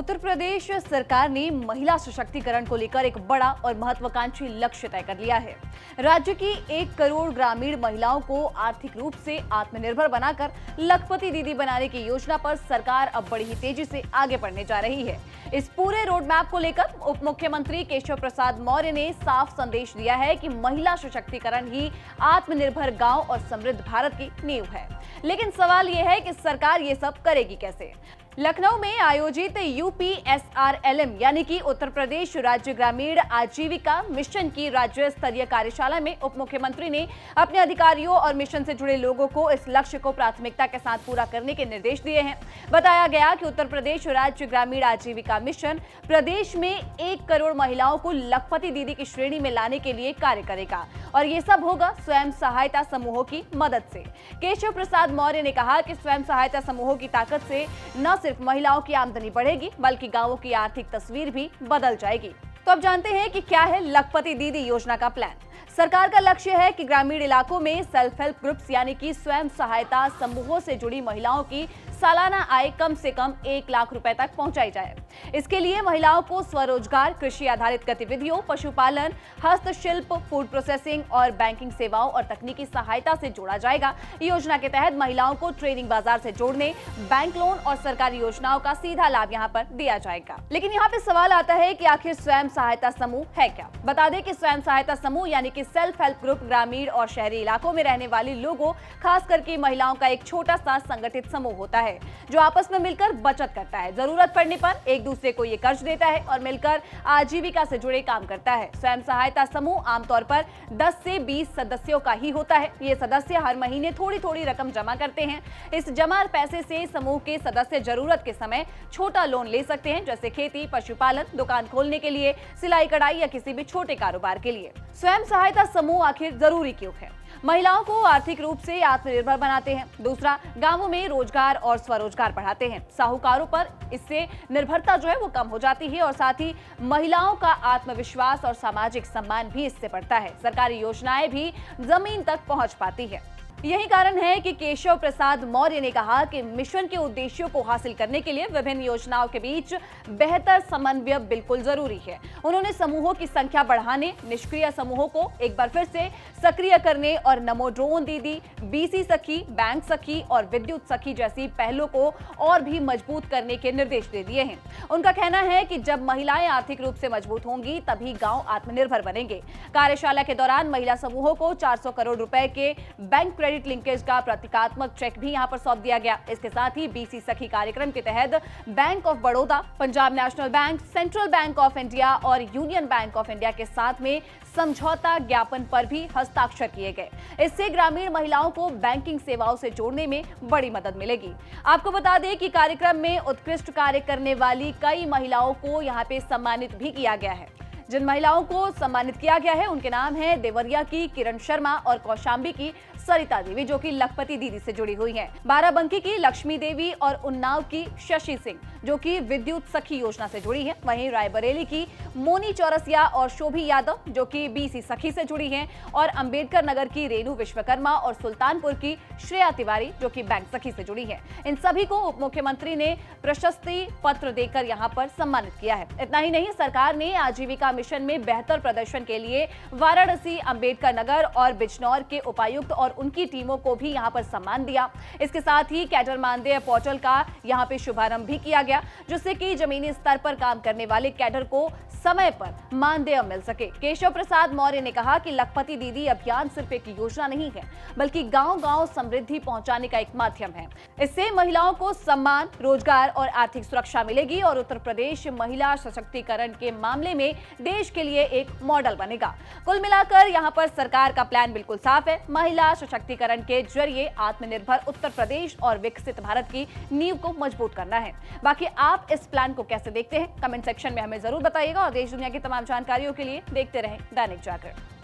उत्तर प्रदेश सरकार ने महिला सशक्तिकरण को लेकर एक बड़ा और महत्वाकांक्षी लक्ष्य तय कर लिया है। राज्य की 1 करोड़ ग्रामीण महिलाओं को आर्थिक रूप से आत्मनिर्भर बनाकर लखपति दीदी बनाने की योजना पर सरकार अब बड़ी ही तेजी से आगे बढ़ने जा रही है। इस पूरे रोड मैप को लेकर उप मुख्यमंत्री केशव प्रसाद मौर्य ने साफ संदेश दिया है कि महिला सशक्तिकरण ही आत्मनिर्भर गांव और समृद्ध भारत की नींव है। लेकिन सवाल यह है कि सरकार ये सब करेगी कैसे। लखनऊ में आयोजित UPSRLM यानी कि उत्तर प्रदेश राज्य ग्रामीण आजीविका मिशन की राज्य स्तरीय कार्यशाला में उप मुख्यमंत्री ने अपने अधिकारियों और मिशन से जुड़े लोगों को इस लक्ष्य को प्राथमिकता के साथ पूरा करने के निर्देश दिए हैं। बताया गया कि उत्तर प्रदेश राज्य ग्रामीण आजीविका मिशन प्रदेश में 1 करोड़ महिलाओं को लखपति दीदी की श्रेणी में लाने के लिए कार्य करेगा और ये सब होगा स्वयं सहायता समूहों की मदद से। केशव प्रसाद मौर्य ने कहा कि स्वयं सहायता समूहों की ताकत से न सिर्फ महिलाओं की आमदनी बढ़ेगी बल्कि गांवों की आर्थिक तस्वीर भी बदल जाएगी। तो अब जानते हैं कि क्या है लखपति दीदी योजना का प्लान। सरकार का लक्ष्य है कि ग्रामीण इलाकों में सेल्फ हेल्प ग्रुप्स यानी कि स्वयं सहायता समूहों से जुड़ी महिलाओं की सालाना आय कम से कम 1 लाख रुपए तक पहुंचाई जाए। इसके लिए महिलाओं को स्वरोजगार, कृषि आधारित गतिविधियों, पशुपालन, हस्तशिल्प, फूड प्रोसेसिंग और बैंकिंग सेवाओं और तकनीकी सहायता से जोड़ा जाएगा। योजना के तहत महिलाओं को ट्रेनिंग बाजार से जोड़ने, बैंक लोन और सरकारी योजनाओं का सीधा लाभ यहां पर दिया जाएगा। लेकिन यहाँ पे सवाल आता है कि आखिर स्वयं सहायता समूह है क्या। बता दें कि स्वयं सहायता समूह यानी कि सेल्फ हेल्प ग्रुप ग्रामीण और शहरी इलाकों में रहने वाली लोगों, खास करके महिलाओं का एक छोटा सा संगठित समूह होता है जो आपस में मिलकर बचत करता है, जरूरत पड़ने पर एक दूसरे को ये कर्ज देता है और मिलकर आजीविका से जुड़े काम करता है। स्वयं सहायता समूह आमतौर पर 10 से 20 सदस्यों का ही होता है। ये सदस्य हर महीने थोड़ी थोड़ी रकम जमा करते हैं। इस जमा पैसे से समूह के सदस्य जरूरत के समय छोटा लोन ले सकते हैं, जैसे खेती, पशुपालन, दुकान खोलने के लिए, सिलाई कढ़ाई या किसी भी छोटे कारोबार के लिए। स्वयं सहायता समूह आखिर जरूरी क्यों है? महिलाओं को आर्थिक रूप से आत्मनिर्भर बनाते हैं। दूसरा, गांवों में रोजगार और स्वरोजगार बढ़ाते हैं। साहूकारों पर इससे निर्भरता जो है वो कम हो जाती है और साथ ही महिलाओं का आत्मविश्वास और सामाजिक सम्मान भी इससे बढ़ता है। सरकारी योजनाएं भी जमीन तक पहुंच पाती है। यही कारण है कि केशव प्रसाद मौर्य ने कहा कि मिशन के उद्देश्यों को हासिल करने के लिए विभिन्न योजनाओं के बीच बेहतर समन्वय बिल्कुल जरूरी है। उन्होंने समूहों की संख्या बढ़ाने, निष्क्रिय समूहों को एक बार फिर से सक्रिय करने और नमो ड्रोन दीदी, BC सखी, बैंक सखी और विद्युत सखी जैसी पहलों को और भी मजबूत करने के निर्देश दे दिए हैं। उनका कहना है कि जब महिलाएं आर्थिक रूप से मजबूत होंगी तभी गांव आत्मनिर्भर बनेंगे। कार्यशाला के दौरान महिला समूहों को 400 करोड़ रुपए के बैंक क्रेडिट लिंकेज का प्रतीकात्मक चेक भी यहां पर सौंप दिया गया। इसके साथ ही BC सखी कार्यक्रम के तहत bank of Baroda, Punjab national bank, central bank of India और यूनियन बैंक ऑफ इंडिया के साथ में समझौता ज्ञापन पर भी हस्ताक्षर किए गए। इससे ग्रामीण महिलाओं को बैंकिंग सेवाओं से जोड़ने में बड़ी मदद मिलेगी। आपको बता दें कि कार्यक्रम में उत्कृष्ट कार्य करने वाली कई महिलाओं को यहां पे सम्मानित भी किया गया है। जिन महिलाओं को सम्मानित किया गया है उनके नाम हैं देवरिया की किरण शर्मा और कौशाम्बी की सरिता देवी, जो कि लखपति दीदी से जुड़ी हुई हैं। बाराबंकी की लक्ष्मी देवी और उन्नाव की शशि सिंह, जो कि विद्युत सखी योजना से जुड़ी हैं। वहीं रायबरेली की मोनी चौरसिया और शोभी यादव, जो कि BC सखी से जुड़ी हैं, और अंबेडकर नगर की रेणु विश्वकर्मा और सुल्तानपुर की श्रेया तिवारी, जो कि बैंक सखी से जुड़ी है। इन सभी को उप मुख्यमंत्री ने प्रशस्ति पत्र देकर यहाँ पर सम्मानित किया है। इतना ही नहीं, सरकार ने आजीविका मिशन में बेहतर प्रदर्शन के लिए वाराणसी, अंबेडकर नगर और बिजनौर के उपायुक्त और उनकी टीमों को भी यहां पर सम्मान दिया। इसके साथ ही कैडर मानदेय पोर्टल का यहां पे शुभारंभ भी किया गया, जिससे कि जमीनी स्तर पर काम करने वाले कैडर को समय पर मानदेय मिल सके। केशव प्रसाद मौर्य ने कहा कि लखपति दीदी अभियान सिर्फ एक योजना नहीं है, बल्कि गांव-गांव समृद्धि पहुंचाने का एक माध्यम है। इससे महिलाओं को सम्मान, रोजगार और आर्थिक सुरक्षा मिलेगी और उत्तर प्रदेश महिला सशक्तिकरण के मामले में देश के लिए एक मॉडल बनेगा। कुल मिलाकर यहाँ पर सरकार का प्लान बिल्कुल साफ है। महिला सशक्तिकरण के जरिए आत्मनिर्भर उत्तर प्रदेश और विकसित भारत की नींव को मजबूत करना है। बाकी आप इस प्लान को कैसे देखते हैं, कमेंट सेक्शन में हमें जरूर बताइएगा और देश दुनिया की तमाम जानकारियों के लिए देखते रहें दैनिक जागरण।